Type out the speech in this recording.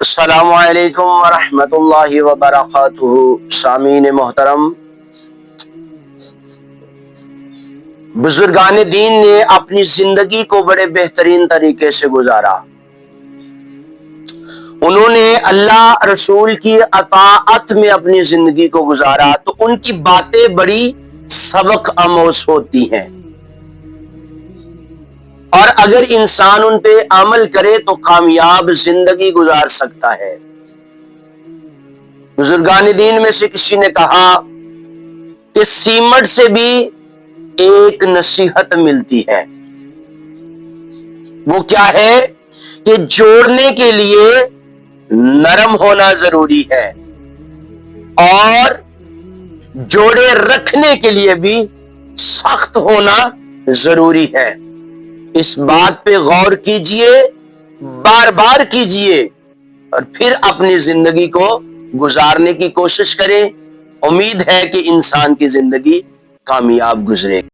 السلام علیکم ورحمۃ اللہ وبرکاتہ۔ سامعین محترم، بزرگان دین نے اپنی زندگی کو بڑے بہترین طریقے سے گزارا۔ انہوں نے اللہ رسول کی اطاعت میں اپنی زندگی کو گزارا تو ان کی باتیں بڑی سبق آموز ہوتی ہیں، اور اگر انسان ان پہ عمل کرے تو کامیاب زندگی گزار سکتا ہے۔ بزرگان دین میں سے کسی نے کہا کہ سیمٹ سے بھی ایک نصیحت ملتی ہے، وہ کیا ہے کہ جوڑنے کے لیے نرم ہونا ضروری ہے اور جوڑے رکھنے کے لیے بھی سخت ہونا ضروری ہے۔ اس بات پہ غور کیجئے، بار بار کیجئے، اور پھر اپنی زندگی کو گزارنے کی کوشش کریں۔ امید ہے کہ انسان کی زندگی کامیاب گزرے گی۔